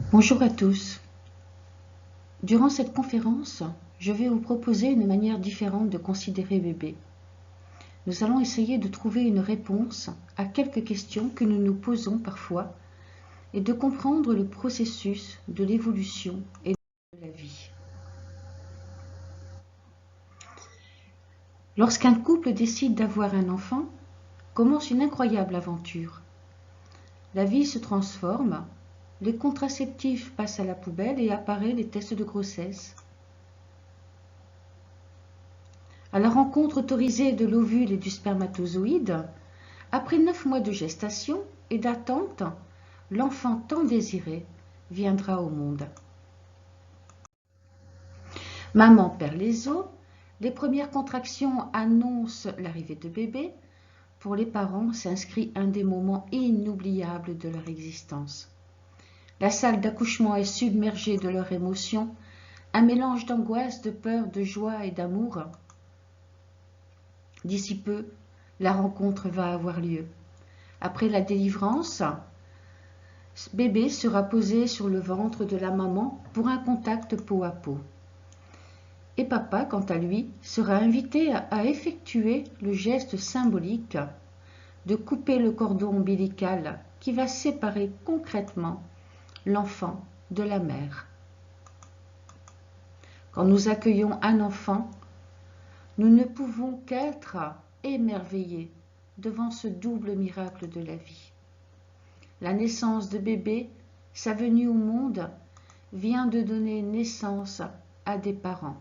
Bonjour à tous. Durant cette conférence, je vais vous proposer une manière différente de considérer bébé. Nous allons essayer de trouver une réponse à quelques questions que nous nous posons parfois et de comprendre le processus de l'évolution et de la vie. Lorsqu'un couple décide d'avoir un enfant, commence une incroyable aventure. La vie se transforme, les contraceptifs passent à la poubelle et apparaissent les tests de grossesse. À la rencontre autorisée de l'ovule et du spermatozoïde, après 9 mois de gestation et d'attente, l'enfant tant désiré viendra au monde. Maman perd les os, les premières contractions annoncent l'arrivée de bébé. Pour les parents, s'inscrit un des moments inoubliables de leur existence. La salle d'accouchement est submergée de leurs émotions, un mélange d'angoisse, de peur, de joie et d'amour. D'ici peu, la rencontre va avoir lieu. Après la délivrance, bébé sera posé sur le ventre de la maman pour un contact peau à peau. Et papa, quant à lui, sera invité à effectuer le geste symbolique de couper le cordon ombilical qui va séparer concrètement l'enfant de la mère. Quand nous accueillons un enfant, nous ne pouvons qu'être émerveillés devant ce double miracle de la vie. La naissance de bébé, sa venue au monde, vient de donner naissance à des parents.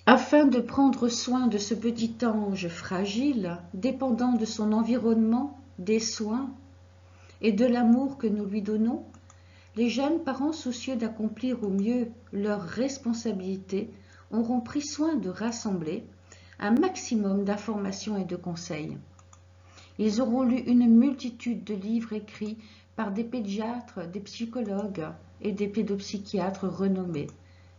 Afin de prendre soin de ce petit ange fragile, dépendant de son environnement, des soins et de l'amour que nous lui donnons, les jeunes parents soucieux d'accomplir au mieux leurs responsabilités auront pris soin de rassembler un maximum d'informations et de conseils. Ils auront lu une multitude de livres écrits par des pédiatres, des psychologues et des pédopsychiatres renommés.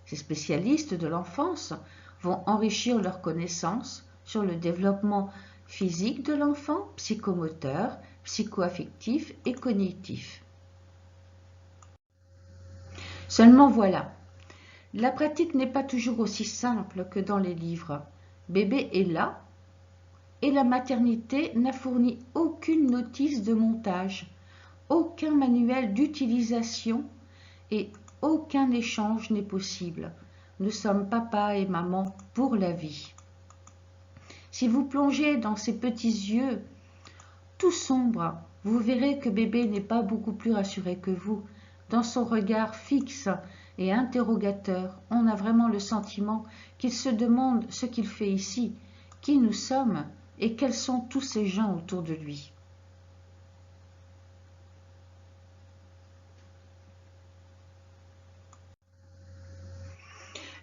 Ces spécialistes de l'enfance vont enrichir leurs connaissances sur le développement physique de l'enfant, psychomoteur, psychoaffectif et cognitif. Seulement voilà, la pratique n'est pas toujours aussi simple que dans les livres. Bébé est là et la maternité n'a fourni aucune notice de montage, aucun manuel d'utilisation et aucun échange n'est possible. Nous sommes papa et maman pour la vie. Si vous plongez dans ces petits yeux tout sombres, vous verrez que bébé n'est pas beaucoup plus rassuré que vous. Dans son regard fixe et interrogateur, on a vraiment le sentiment qu'il se demande ce qu'il fait ici, qui nous sommes et quels sont tous ces gens autour de lui.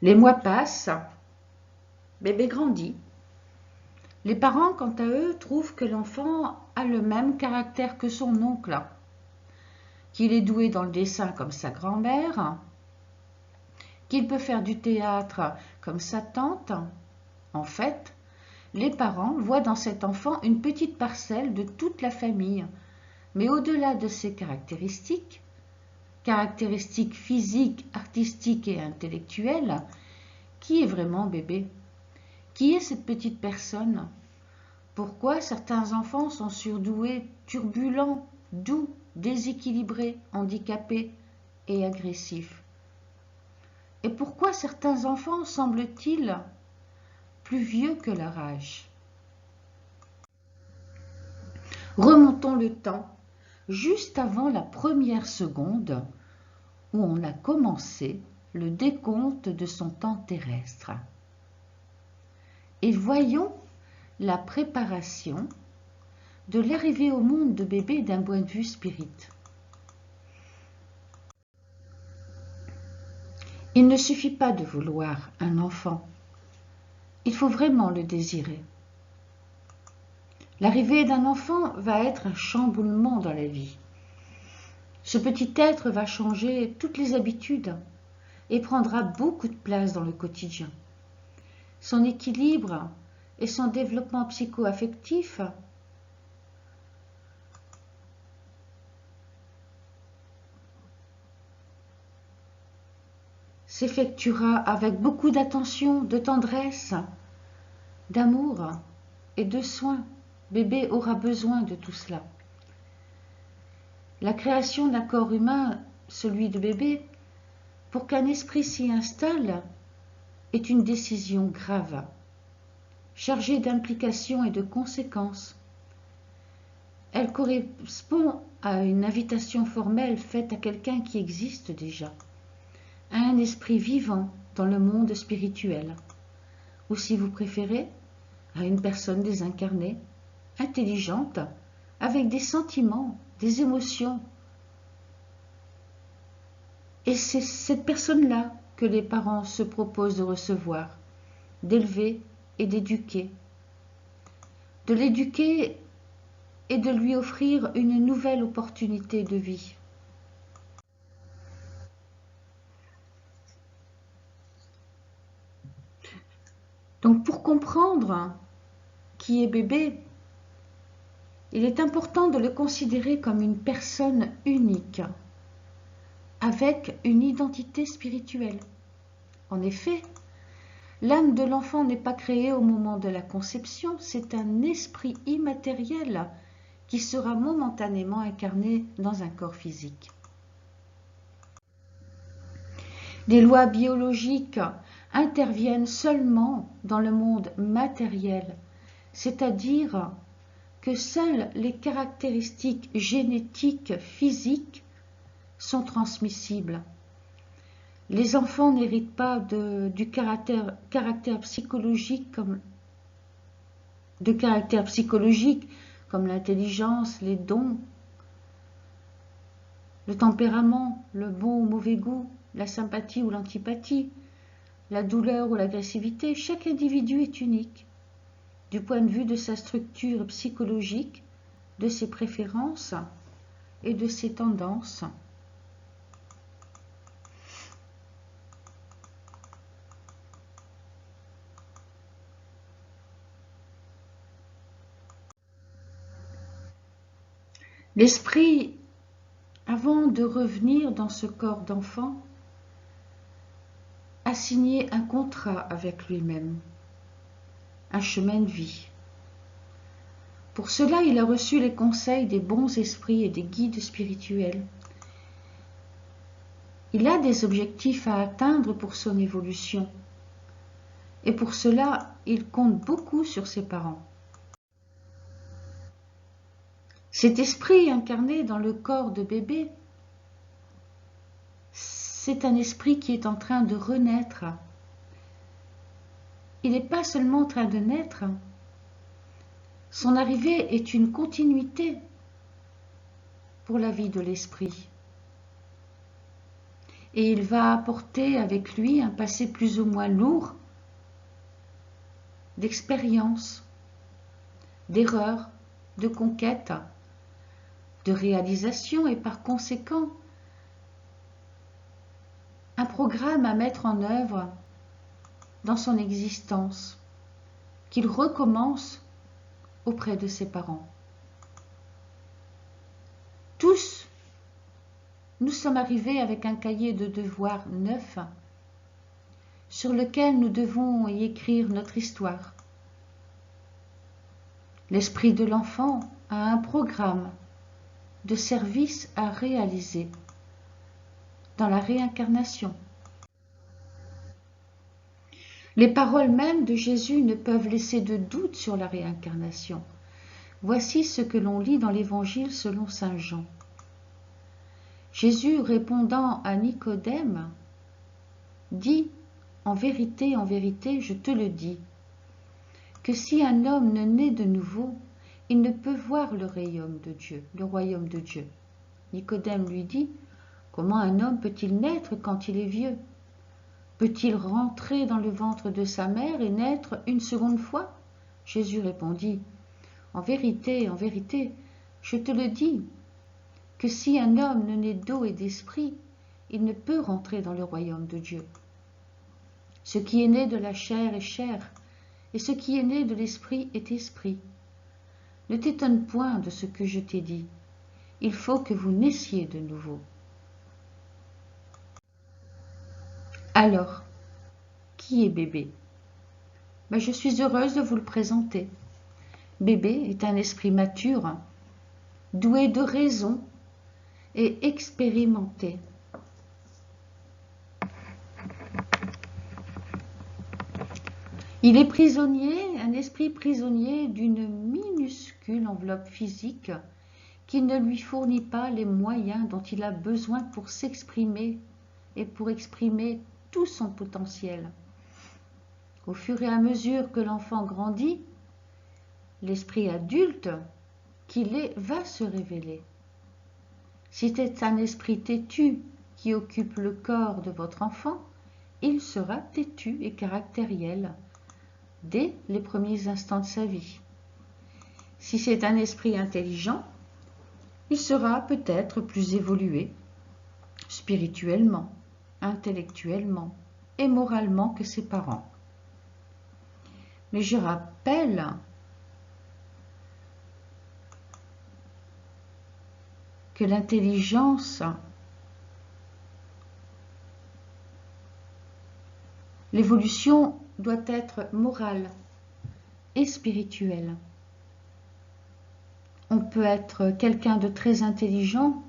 Les mois passent, bébé grandit. Les parents, quant à eux, trouvent que l'enfant a le même caractère que son oncle, qu'il est doué dans le dessin comme sa grand-mère, qu'il peut faire du théâtre comme sa tante. En fait, les parents voient dans cet enfant une petite parcelle de toute la famille. Mais au-delà de ces caractéristiques physiques, artistiques et intellectuelles, qui est vraiment bébé? Qui est cette petite personne? Pourquoi certains enfants sont surdoués, turbulents, doux, déséquilibrés, handicapés et agressifs? Et pourquoi certains enfants semblent-ils plus vieux que leur âge? Remontons le temps, juste avant la première seconde où on a commencé le décompte de son temps terrestre. Et voyons la préparation de l'arrivée au monde de bébé d'un point de vue spirit. Il ne suffit pas de vouloir un enfant, il faut vraiment le désirer. L'arrivée d'un enfant va être un chamboulement dans la vie. Ce petit être va changer toutes les habitudes et prendra beaucoup de place dans le quotidien. Son équilibre et son développement psycho-affectif s'effectuera avec beaucoup d'attention, de tendresse, d'amour et de soin. Bébé aura besoin de tout cela. La création d'un corps humain, celui de bébé, pour qu'un esprit s'y installe, est une décision grave, chargée d'implications et de conséquences. Elle correspond à une invitation formelle faite à quelqu'un qui existe déjà, à un esprit vivant dans le monde spirituel, ou si vous préférez, à une personne désincarnée, intelligente, avec des sentiments, des émotions. Et c'est cette personne-là que les parents se proposent de recevoir, d'élever et d'éduquer. De l'éduquer et de lui offrir une nouvelle opportunité de vie. Donc pour comprendre qui est bébé, il est important de le considérer comme une personne unique, avec une identité spirituelle. En effet, l'âme de l'enfant n'est pas créée au moment de la conception, c'est un esprit immatériel qui sera momentanément incarné dans un corps physique. Les lois biologiques interviennent seulement dans le monde matériel, c'est-à-dire que seules les caractéristiques génétiques physiques sont transmissibles. Les enfants n'héritent pas du caractère psychologique comme l'intelligence, les dons, le tempérament, le bon ou mauvais goût, la sympathie ou l'antipathie, la douleur ou l'agressivité. Chaque individu est unique du point de vue de sa structure psychologique, de ses préférences et de ses tendances. L'esprit, avant de revenir dans ce corps d'enfant, a signé un contrat avec lui-même, un chemin de vie. Pour cela, il a reçu les conseils des bons esprits et des guides spirituels. Il a des objectifs à atteindre pour son évolution. Et pour cela, il compte beaucoup sur ses parents. Cet esprit incarné dans le corps de bébé, c'est un esprit qui est en train de renaître. Il n'est pas seulement en train de naître, son arrivée est une continuité pour la vie de l'esprit. Et il va apporter avec lui un passé plus ou moins lourd d'expériences, d'erreurs, de conquêtes, de réalisations et par conséquent un programme à mettre en œuvre dans son existence qu'il recommence auprès de ses parents. Tous, nous sommes arrivés avec un cahier de devoirs neuf sur lequel nous devons y écrire notre histoire. L'esprit de l'enfant a un programme de service à réaliser dans la réincarnation. Les paroles mêmes de Jésus ne peuvent laisser de doute sur la réincarnation. Voici ce que l'on lit dans l'Évangile selon saint Jean. Jésus, répondant à Nicodème, dit « En vérité, je te le dis, que si un homme ne naît de nouveau, il ne peut voir le royaume de Dieu. » Nicodème lui dit « Comment un homme peut-il naître quand il est vieux? Peut-il rentrer dans le ventre de sa mère et naître une seconde fois ?» Jésus répondit « En vérité, je te le dis, que si un homme ne naît d'eau et d'esprit, il ne peut rentrer dans le royaume de Dieu. Ce qui est né de la chair est chair, et ce qui est né de l'esprit est esprit. Ne t'étonne point de ce que je t'ai dit. Il faut que vous naissiez de nouveau. Alors, qui est bébé? Je suis heureuse de vous le présenter. Bébé est un esprit mature, doué de raison et expérimenté. Il est prisonnier, un esprit prisonnier d'une minuscule enveloppe physique qui ne lui fournit pas les moyens dont il a besoin pour s'exprimer et pour exprimer tout son potentiel. Au fur et à mesure que l'enfant grandit, l'esprit adulte qu'il est va se révéler. Si c'est un esprit têtu qui occupe le corps de votre enfant, il sera têtu et caractériel dès les premiers instants de sa vie. Si c'est un esprit intelligent, il sera peut-être plus évolué spirituellement, intellectuellement et moralement que ses parents. Mais je rappelle que l'intelligence, l'évolution doit être morale et spirituelle. On peut être quelqu'un de très intelligent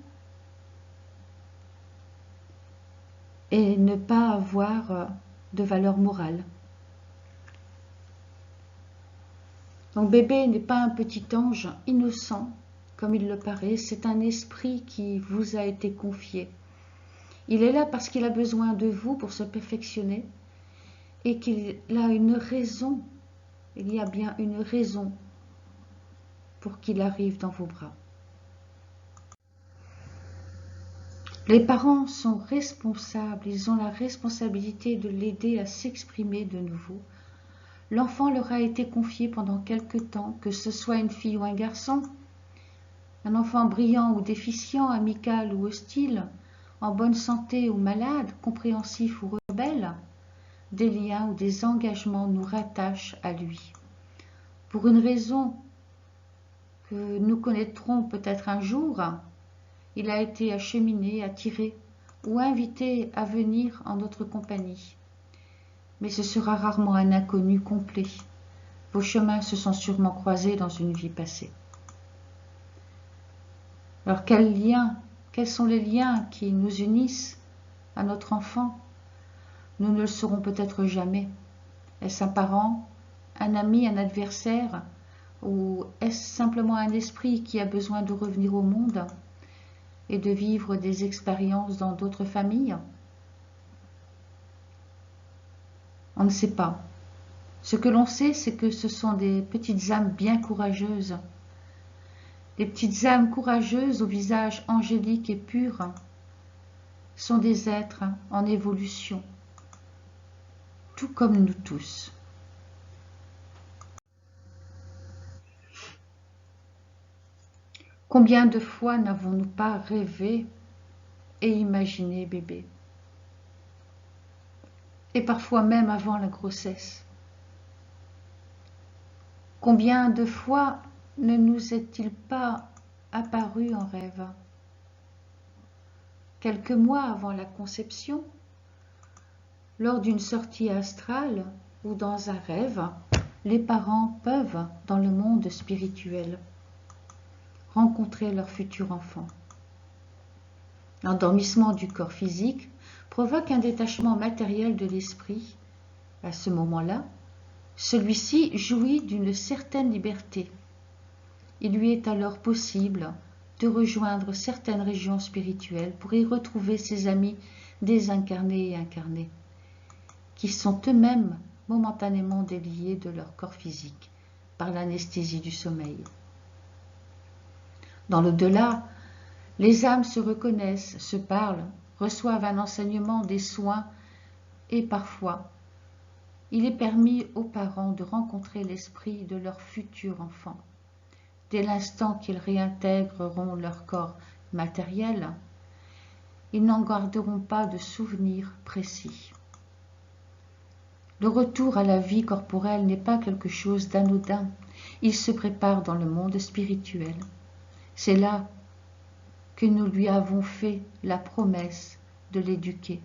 et ne pas avoir de valeur morale. Donc bébé n'est pas un petit ange innocent, comme il le paraît, c'est un esprit qui vous a été confié. Il est là parce qu'il a besoin de vous pour se perfectionner et qu'il a une raison, il y a bien une raison pour qu'il arrive dans vos bras. Les parents sont responsables, ils ont la responsabilité de l'aider à s'exprimer de nouveau. L'enfant leur a été confié pendant quelque temps, que ce soit une fille ou un garçon, un enfant brillant ou déficient, amical ou hostile, en bonne santé ou malade, compréhensif ou rebelle, des liens ou des engagements nous rattachent à lui. Pour une raison que nous connaîtrons peut-être un jour, il a été acheminé, attiré ou invité à venir en notre compagnie. Mais ce sera rarement un inconnu complet. Vos chemins se sont sûrement croisés dans une vie passée. Alors quels sont les liens qui nous unissent à notre enfant? Nous ne le saurons peut-être jamais. Est-ce un parent, un ami, un adversaire, ou est-ce simplement un esprit qui a besoin de revenir au monde et de vivre des expériences dans d'autres familles? On ne sait pas. Ce que l'on sait, c'est que ce sont des petites âmes bien courageuses. Les petites âmes courageuses au visage angélique et pur sont des êtres en évolution, tout comme nous tous. Combien de fois n'avons-nous pas rêvé et imaginé bébé? Et parfois même avant la grossesse. Combien de fois ne nous est-il pas apparu en rêve? Quelques mois avant la conception, lors d'une sortie astrale ou dans un rêve, les parents peuvent, dans le monde spirituel, rencontrer leur futur enfant. L'endormissement du corps physique provoque un détachement matériel de l'esprit. À ce moment-là, celui-ci jouit d'une certaine liberté. Il lui est alors possible de rejoindre certaines régions spirituelles pour y retrouver ses amis désincarnés et incarnés, qui sont eux-mêmes momentanément déliés de leur corps physique par l'anesthésie du sommeil. Dans l'au-delà, les âmes se reconnaissent, se parlent, reçoivent un enseignement, des soins et parfois, il est permis aux parents de rencontrer l'esprit de leur futur enfant, dès l'instant qu'ils réintégreront leur corps matériel, ils n'en garderont pas de souvenirs précis. Le retour à la vie corporelle n'est pas quelque chose d'anodin. Il se prépare dans le monde spirituel. C'est là que nous lui avons fait la promesse de l'éduquer,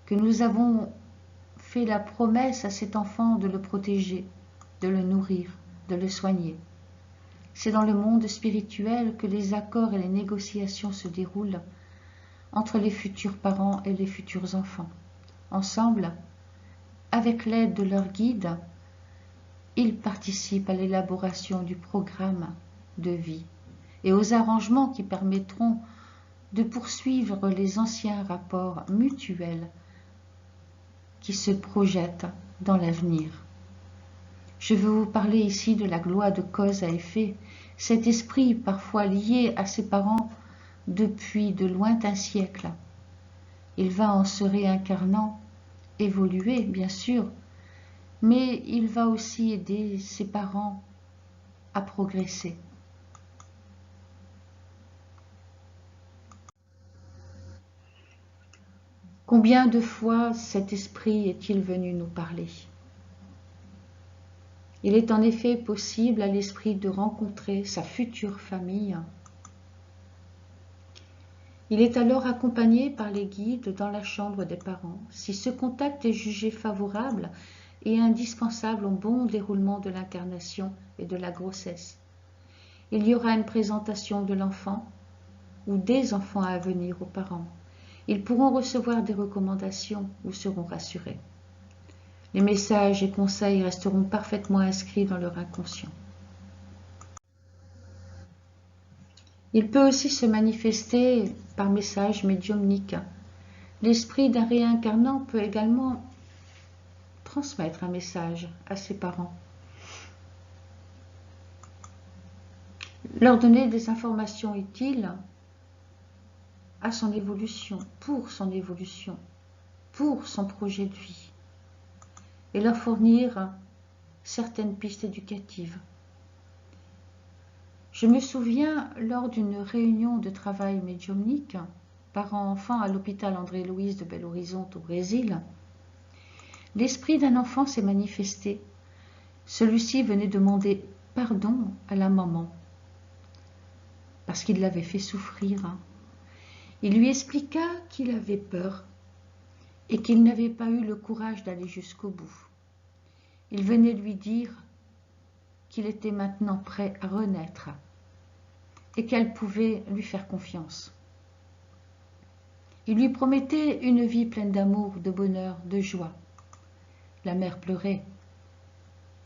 que nous avons fait la promesse à cet enfant de le protéger, de le nourrir, de le soigner. C'est dans le monde spirituel que les accords et les négociations se déroulent entre les futurs parents et les futurs enfants. Ensemble, avec l'aide de leur guide, ils participent à l'élaboration du programme de vie et aux arrangements qui permettront de poursuivre les anciens rapports mutuels qui se projettent dans l'avenir. Je veux vous parler ici de la loi de cause à effet, cet esprit parfois lié à ses parents depuis de lointains siècles. Il va en se réincarnant, évoluer bien sûr, mais il va aussi aider ses parents à progresser. Combien de fois cet esprit est-il venu nous parler? Il est en effet possible à l'esprit de rencontrer sa future famille. Il est alors accompagné par les guides dans la chambre des parents. Si ce contact est jugé favorable et indispensable au bon déroulement de l'incarnation et de la grossesse, il y aura une présentation de l'enfant ou des enfants à venir aux parents. Ils pourront recevoir des recommandations ou seront rassurés. Les messages et conseils resteront parfaitement inscrits dans leur inconscient. Il peut aussi se manifester par message médiumnique. L'esprit d'un réincarnant peut également transmettre un message à ses parents, leur donner des informations utiles à son évolution, pour son projet de vie, et leur fournir certaines pistes éducatives. Je me souviens, lors d'une réunion de travail médiumnique, parents-enfants à l'hôpital André-Louise de Belo Horizonte au Brésil, l'esprit d'un enfant s'est manifesté. Celui-ci venait demander pardon à la maman, parce qu'il l'avait fait souffrir. Il lui expliqua qu'il avait peur et qu'il n'avait pas eu le courage d'aller jusqu'au bout. Il venait lui dire qu'il était maintenant prêt à renaître et qu'elle pouvait lui faire confiance. Il lui promettait une vie pleine d'amour, de bonheur, de joie. La mère pleurait.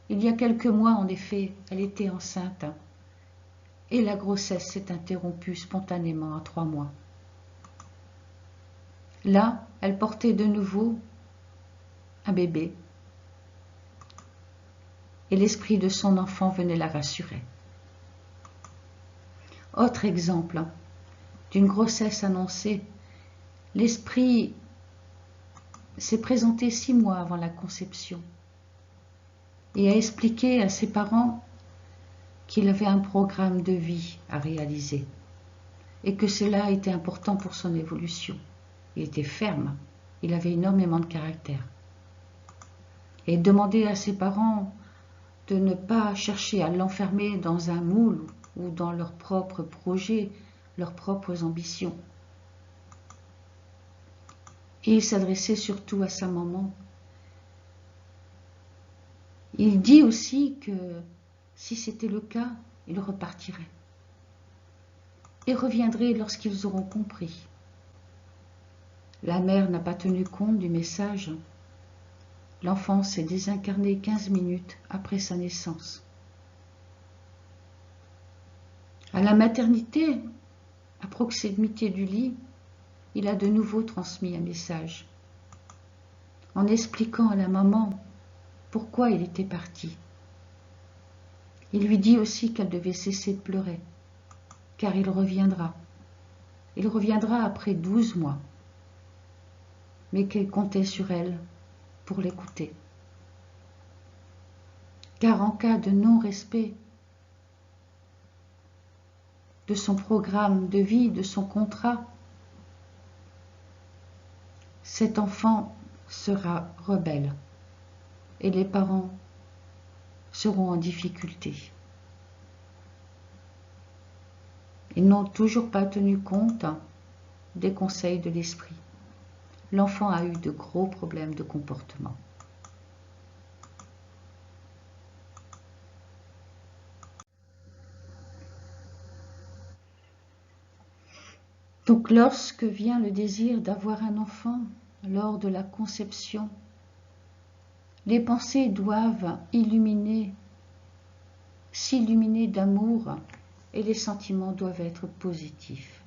Il y a quelques mois, en effet, elle était enceinte et la grossesse s'est interrompue spontanément à 3 mois. Là, elle portait de nouveau un bébé et l'esprit de son enfant venait la rassurer. Autre exemple d'une grossesse annoncée, l'esprit s'est présenté 6 mois avant la conception et a expliqué à ses parents qu'il avait un programme de vie à réaliser et que cela était important pour son évolution. Il était ferme, il avait énormément de caractère. Et demandait à ses parents de ne pas chercher à l'enfermer dans un moule ou dans leurs propres projets, leurs propres ambitions. Et il s'adressait surtout à sa maman. Il dit aussi que si c'était le cas, il repartirait et reviendrait lorsqu'ils auront compris. La mère n'a pas tenu compte du message. L'enfant s'est désincarné 15 minutes après sa naissance. À la maternité, à proximité du lit, il a de nouveau transmis un message, en expliquant à la maman pourquoi il était parti. Il lui dit aussi qu'elle devait cesser de pleurer, car il reviendra. Il reviendra après 12 mois, mais qu'elle comptait sur elle pour l'écouter. Car en cas de non-respect, de son programme de vie, de son contrat, cet enfant sera rebelle et les parents seront en difficulté. Ils n'ont toujours pas tenu compte des conseils de l'esprit. L'enfant a eu de gros problèmes de comportement. Donc lorsque vient le désir d'avoir un enfant, lors de la conception, les pensées doivent s'illuminer d'amour et les sentiments doivent être positifs.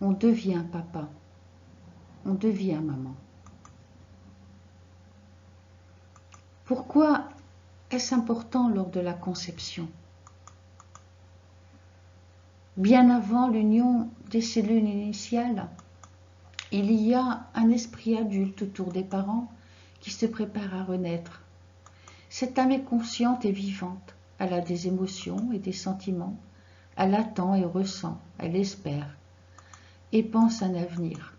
On devient papa, on devient maman. Pourquoi est-ce important lors de la conception? Bien avant l'union des cellules initiales, il y a un esprit adulte autour des parents qui se prépare à renaître. Cette âme est consciente et vivante. Elle a des émotions et des sentiments. Elle attend et ressent. Elle espère et pense un avenir.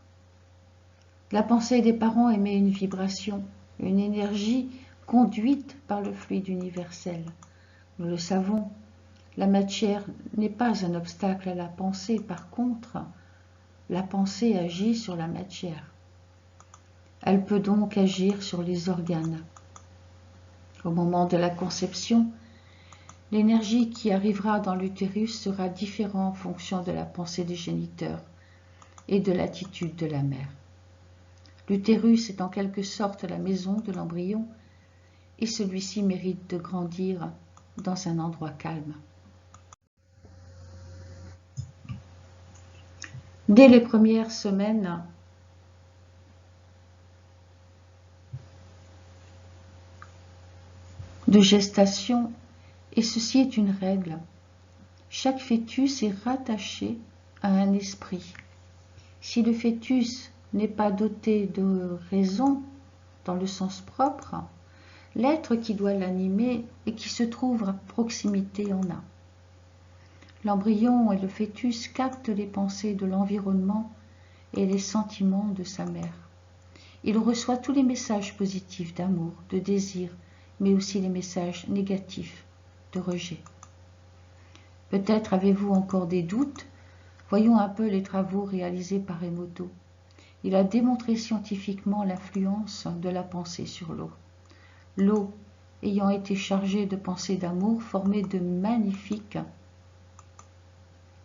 La pensée des parents émet une vibration, une énergie conduite par le fluide universel. Nous le savons, la matière n'est pas un obstacle à la pensée. Par contre, la pensée agit sur la matière. Elle peut donc agir sur les organes. Au moment de la conception, l'énergie qui arrivera dans l'utérus sera différente en fonction de la pensée des géniteurs et de l'attitude de la mère. L'utérus est en quelque sorte la maison de l'embryon et celui-ci mérite de grandir dans un endroit calme. Dès les premières semaines, de gestation, et ceci est une règle, chaque fœtus est rattaché à un esprit. Si le fœtus n'est pas doté de raison dans le sens propre, l'être qui doit l'animer et qui se trouve à proximité en a. L'embryon et le fœtus captent les pensées de l'environnement et les sentiments de sa mère. Il reçoit tous les messages positifs d'amour, de désir, mais aussi les messages négatifs de rejet. Peut-être avez-vous encore des doutes? Voyons un peu les travaux réalisés par Emoto. Il a démontré scientifiquement l'influence de la pensée sur l'eau. L'eau, ayant été chargée de pensées d'amour, formait de magnifiques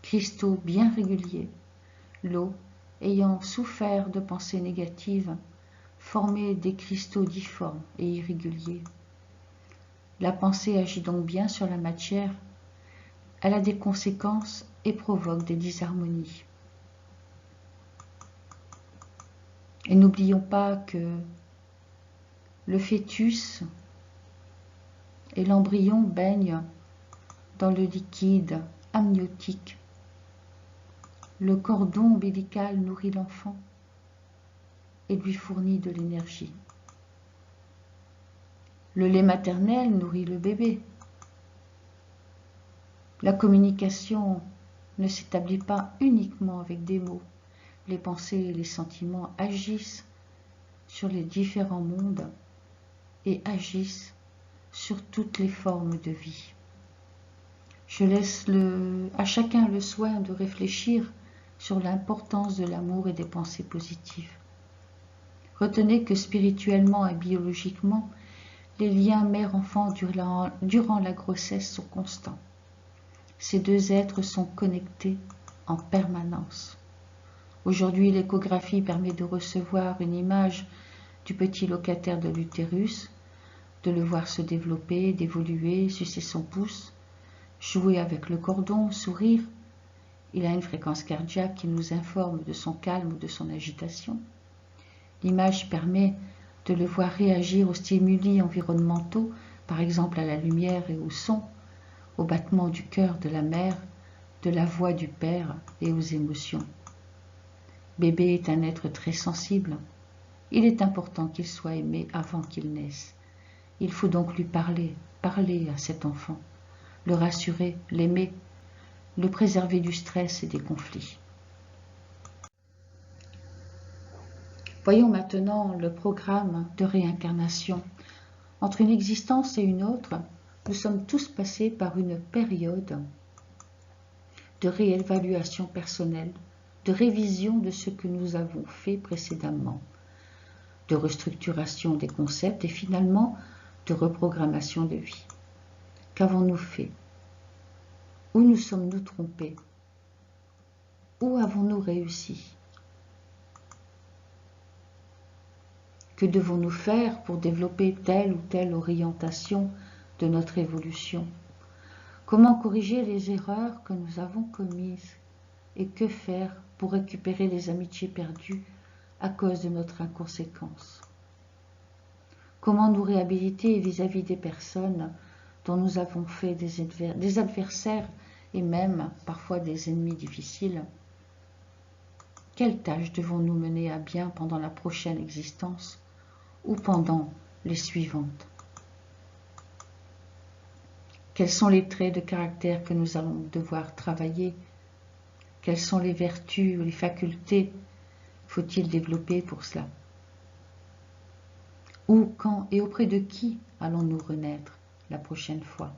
cristaux bien réguliers. L'eau, ayant souffert de pensées négatives, formait des cristaux difformes et irréguliers. La pensée agit donc bien sur la matière. Elle a des conséquences et provoque des disharmonies. Et n'oublions pas que le fœtus et l'embryon baignent dans le liquide amniotique. Le cordon ombilical nourrit l'enfant et lui fournit de l'énergie. Le lait maternel nourrit le bébé. La communication ne s'établit pas uniquement avec des mots. Les pensées et les sentiments agissent sur les différents mondes et agissent sur toutes les formes de vie. Je laisse à chacun le soin de réfléchir sur l'importance de l'amour et des pensées positives. Retenez que spirituellement et biologiquement, les liens mère-enfant durant la grossesse sont constants. Ces deux êtres sont connectés en permanence. Aujourd'hui, l'échographie permet de recevoir une image du petit locataire de l'utérus, de le voir se développer, d'évoluer, sucer son pouce, jouer avec le cordon, sourire. Il a une fréquence cardiaque qui nous informe de son calme ou de son agitation. L'image permet de le voir réagir aux stimuli environnementaux, par exemple à la lumière et au son, au battement du cœur de la mère, de la voix du père et aux émotions. Bébé est un être très sensible. Il est important qu'il soit aimé avant qu'il naisse. Il faut donc lui parler à cet enfant, le rassurer, l'aimer, le préserver du stress et des conflits. Voyons maintenant le programme de réincarnation. Entre une existence et une autre, nous sommes tous passés par une période de réévaluation personnelle, de révision de ce que nous avons fait précédemment, de restructuration des concepts et finalement de reprogrammation de vie. Qu'avons-nous fait? Où nous sommes-nous trompés? Où avons-nous réussi? Que devons-nous faire pour développer telle ou telle orientation de notre évolution? Comment corriger les erreurs que nous avons commises? Et que faire pour récupérer les amitiés perdues à cause de notre inconséquence? Comment nous réhabiliter vis-à-vis des personnes dont nous avons fait des adversaires et même parfois des ennemis difficiles? Quelles tâches devons-nous mener à bien pendant la prochaine existence ou pendant les suivantes? Quels sont les traits de caractère que nous allons devoir travailler? Quelles sont les vertus ou les facultés faut-il développer pour cela? Où, quand et auprès de qui allons-nous renaître la prochaine fois?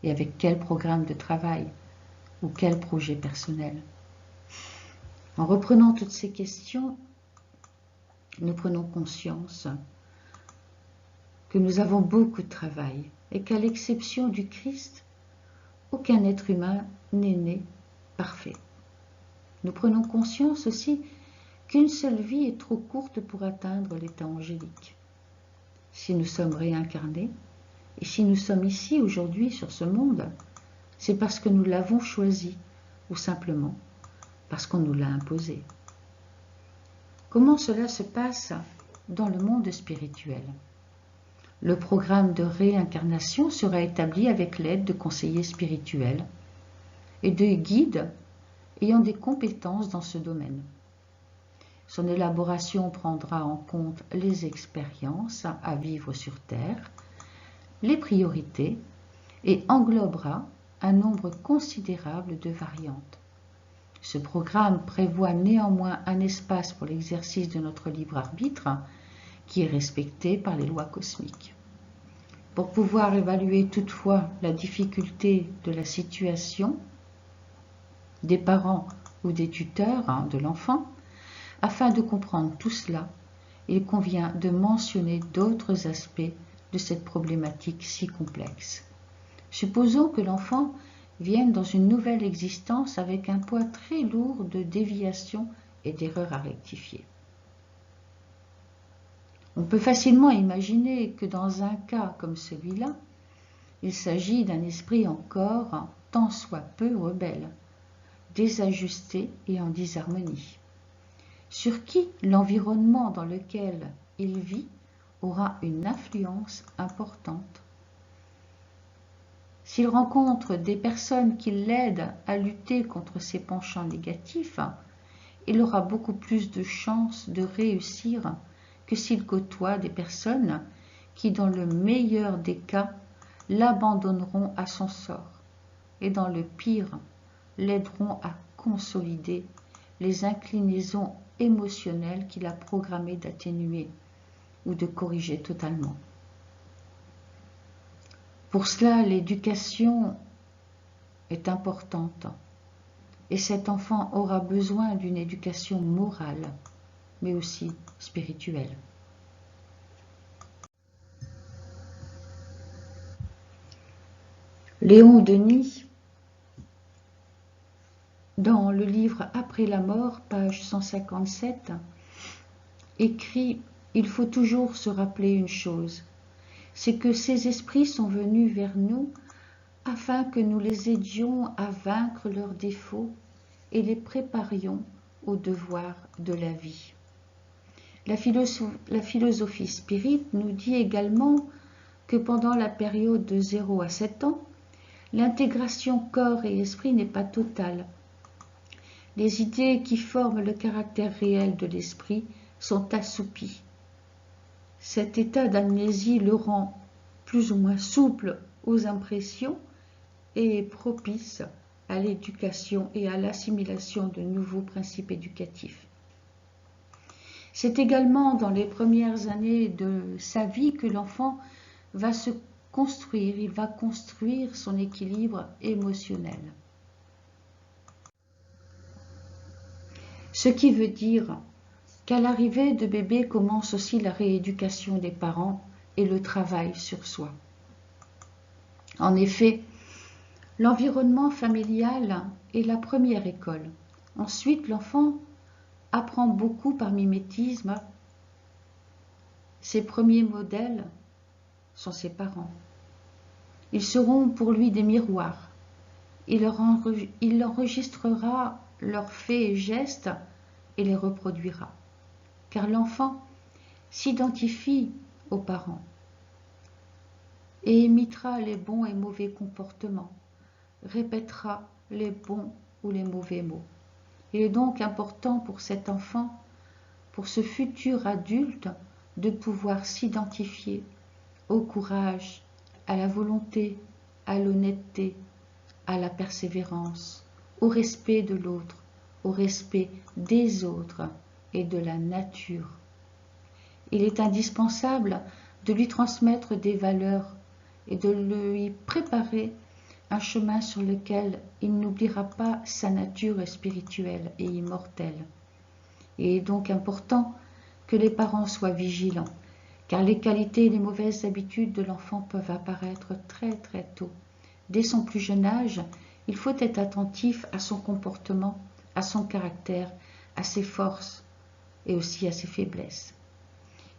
Et avec quel programme de travail ou quel projet personnel? En reprenant toutes ces questions, nous prenons conscience que nous avons beaucoup de travail et qu'à l'exception du Christ, aucun être humain n'est né parfait. Nous prenons conscience aussi qu'une seule vie est trop courte pour atteindre l'état angélique. Si nous sommes réincarnés et si nous sommes ici aujourd'hui sur ce monde, c'est parce que nous l'avons choisi ou simplement parce qu'on nous l'a imposé. Comment cela se passe dans le monde spirituel? Le programme de réincarnation sera établi avec l'aide de conseillers spirituels et de guides ayant des compétences dans ce domaine. Son élaboration prendra en compte les expériences à vivre sur Terre, les priorités et englobera un nombre considérable de variantes. Ce programme prévoit néanmoins un espace pour l'exercice de notre libre arbitre qui est respecté par les lois cosmiques. Pour pouvoir évaluer toutefois la difficulté de la situation des parents ou des tuteurs de l'enfant, afin de comprendre tout cela, il convient de mentionner d'autres aspects de cette problématique si complexe. Supposons que l'enfant vienne dans une nouvelle existence avec un poids très lourd de déviations et d'erreurs à rectifier. On peut facilement imaginer que dans un cas comme celui-là, il s'agit d'un esprit encore tant soit peu rebelle, désajusté et en disharmonie, sur qui l'environnement dans lequel il vit aura une influence importante. S'il rencontre des personnes qui l'aident à lutter contre ses penchants négatifs, il aura beaucoup plus de chances de réussir que s'il côtoie des personnes qui, dans le meilleur des cas, l'abandonneront à son sort et, dans le pire, l'aideront à consolider les inclinaisons émotionnelles qu'il a programmées d'atténuer ou de corriger totalement. Pour cela, l'éducation est importante et cet enfant aura besoin d'une éducation morale, mais aussi spirituelle. Léon Denis, dans le livre Après la mort, page 157, écrit « Il faut toujours se rappeler une chose, c'est que ces esprits sont venus vers nous afin que nous les aidions à vaincre leurs défauts et les préparions au devoir de la vie. » La philosophie spirite nous dit également que pendant la période de 0 à 7 ans, l'intégration corps et esprit n'est pas totale. Les idées qui forment le caractère réel de l'esprit sont assoupies. Cet état d'amnésie le rend plus ou moins souple aux impressions et propice à l'éducation et à l'assimilation de nouveaux principes éducatifs. C'est également dans les premières années de sa vie que l'enfant va se construire, il va construire son équilibre émotionnel. Ce qui veut dire qu'à l'arrivée de bébé commence aussi la rééducation des parents et le travail sur soi. En effet, l'environnement familial est la première école. Ensuite, l'enfant apprend beaucoup par mimétisme. Ses premiers modèles sont ses parents. Ils seront pour lui des miroirs. Il enregistrera leurs faits et gestes et les reproduira. Car l'enfant s'identifie aux parents et imitera les bons et mauvais comportements, répétera les bons ou les mauvais mots. Il est donc important pour cet enfant, pour ce futur adulte, de pouvoir s'identifier au courage, à la volonté, à l'honnêteté, à la persévérance, au respect de l'autre, au respect des autres et de la nature. Il est indispensable de lui transmettre des valeurs et de lui préparer un chemin sur lequel il n'oubliera pas sa nature spirituelle et immortelle. Il est donc important que les parents soient vigilants, car les qualités et les mauvaises habitudes de l'enfant peuvent apparaître très très tôt. Dès son plus jeune âge, il faut être attentif à son comportement, à son caractère, à ses forces et aussi à ses faiblesses.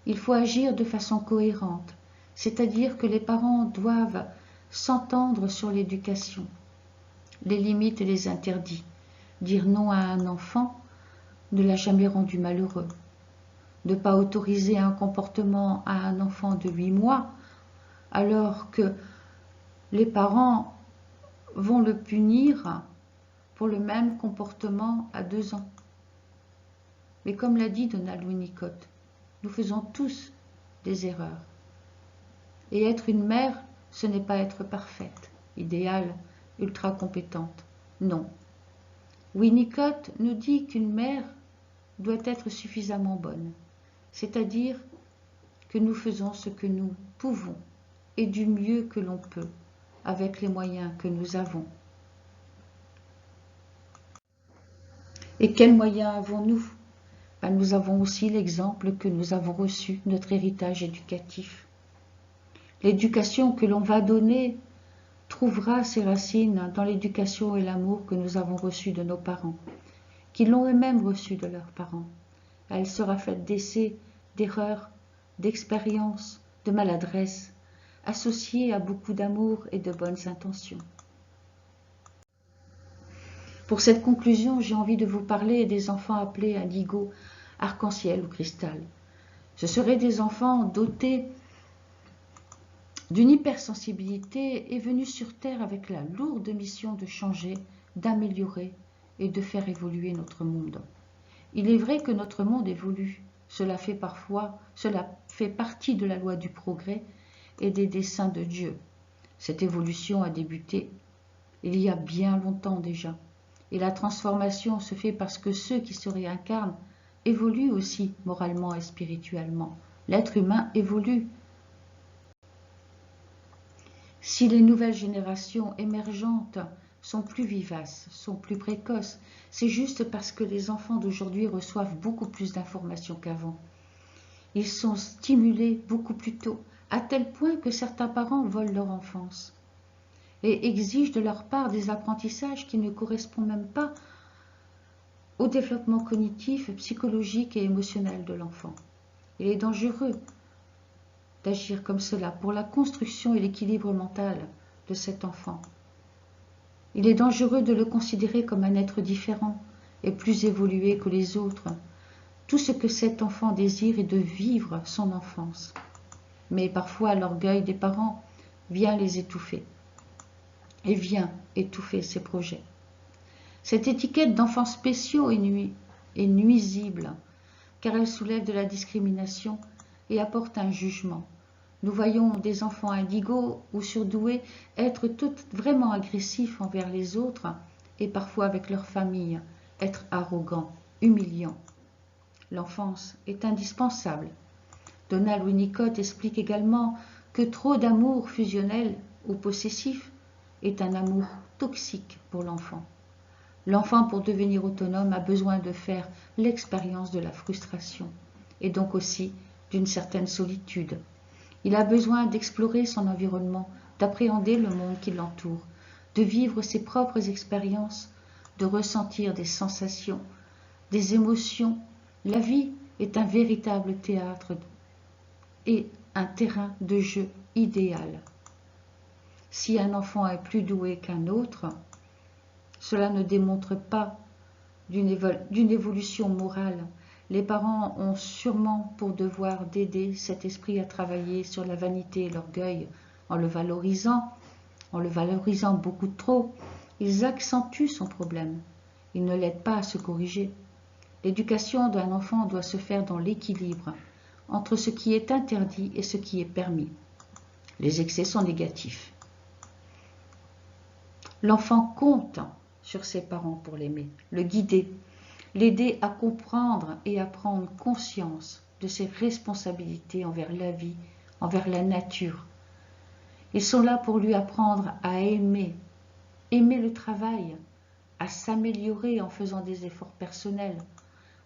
Il faut agir de façon cohérente, c'est-à-dire que les parents doivent s'entendre sur l'éducation, les limites et les interdits. Dire non à un enfant ne l'a jamais rendu malheureux. Ne pas autoriser un comportement à un enfant de 8 mois, alors que les parents vont le punir pour le même comportement à 2 ans. Mais comme l'a dit Donald Winnicott, nous faisons tous des erreurs. Et être une mère, ce n'est pas être parfaite, idéale, ultra compétente. Non. Winnicott nous dit qu'une mère doit être suffisamment bonne, c'est-à-dire que nous faisons ce que nous pouvons et du mieux que l'on peut avec les moyens que nous avons. Et quels moyens avons-nous? Nous avons aussi l'exemple que nous avons reçu, notre héritage éducatif. L'éducation que l'on va donner trouvera ses racines dans l'éducation et l'amour que nous avons reçus de nos parents, qui l'ont eux-mêmes reçu de leurs parents. Elle sera faite d'essais, d'erreurs, d'expériences, de maladresses, associée à beaucoup d'amour et de bonnes intentions. Pour cette conclusion, j'ai envie de vous parler des enfants appelés indigo, arc-en-ciel ou cristal. Ce seraient des enfants dotés d'une hypersensibilité et venus sur Terre avec la lourde mission de changer, d'améliorer et de faire évoluer notre monde. Il est vrai que notre monde évolue. Cela fait partie de la loi du progrès et des desseins de Dieu. Cette évolution a débuté il y a bien longtemps déjà. Et la transformation se fait parce que ceux qui se réincarnent évoluent aussi moralement et spirituellement. L'être humain évolue. Si les nouvelles générations émergentes sont plus vivaces, sont plus précoces, c'est juste parce que les enfants d'aujourd'hui reçoivent beaucoup plus d'informations qu'avant. Ils sont stimulés beaucoup plus tôt, à tel point que certains parents volent leur enfance et exigent de leur part des apprentissages qui ne correspondent même pas au développement cognitif, psychologique et émotionnel de l'enfant. Il est dangereux d'agir comme cela pour la construction et l'équilibre mental de cet enfant. Il est dangereux de le considérer comme un être différent et plus évolué que les autres. Tout ce que cet enfant désire est de vivre son enfance. Mais parfois l'orgueil des parents vient les étouffer et vient étouffer ses projets. Cette étiquette d'enfants spéciaux est nuisible car elle soulève de la discrimination et apporte un jugement. Nous voyons des enfants indigos ou surdoués être vraiment agressifs envers les autres et parfois avec leur famille, être arrogant, humiliant. L'enfance est indispensable. Donald Winnicott explique également que trop d'amour fusionnel ou possessif est un amour toxique pour l'enfant. L'enfant, pour devenir autonome, a besoin de faire l'expérience de la frustration et donc aussi d'une certaine solitude. Il a besoin d'explorer son environnement, d'appréhender le monde qui l'entoure, de vivre ses propres expériences, de ressentir des sensations, des émotions. La vie est un véritable théâtre et un terrain de jeu idéal. Si un enfant est plus doué qu'un autre, cela ne démontre pas d'une évolution morale. Les parents ont sûrement pour devoir d'aider cet esprit à travailler sur la vanité et l'orgueil en le valorisant beaucoup trop. Ils accentuent son problème. Ils ne l'aident pas à se corriger. L'éducation d'un enfant doit se faire dans l'équilibre entre ce qui est interdit et ce qui est permis. Les excès sont négatifs. L'enfant compte sur ses parents pour l'aimer, le guider, l'aider à comprendre et à prendre conscience de ses responsabilités envers la vie, envers la nature. Ils sont là pour lui apprendre à aimer le travail, à s'améliorer en faisant des efforts personnels,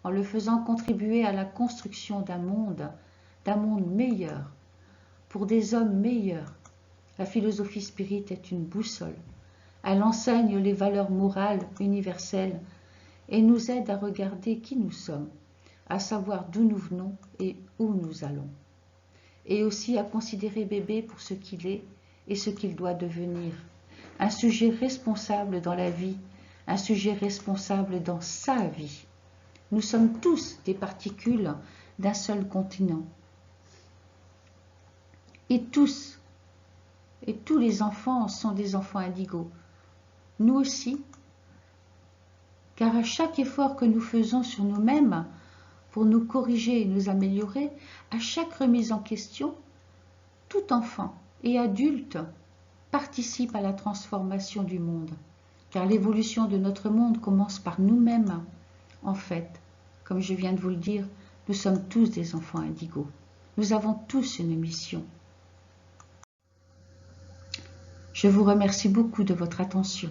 en le faisant contribuer à la construction d'un monde meilleur, pour des hommes meilleurs. La philosophie spirit est une boussole. Elle enseigne les valeurs morales universelles et nous aide à regarder qui nous sommes, à savoir d'où nous venons et où nous allons. Et aussi à considérer bébé pour ce qu'il est et ce qu'il doit devenir. Un sujet responsable dans la vie, un sujet responsable dans sa vie. Nous sommes tous des particules d'un seul continent. Et tous les enfants sont des enfants indigos. Nous aussi, car à chaque effort que nous faisons sur nous-mêmes pour nous corriger et nous améliorer, à chaque remise en question, tout enfant et adulte participe à la transformation du monde, car l'évolution de notre monde commence par nous-mêmes. En fait, comme je viens de vous le dire, nous sommes tous des enfants indigos. Nous avons tous une mission. Je vous remercie beaucoup de votre attention.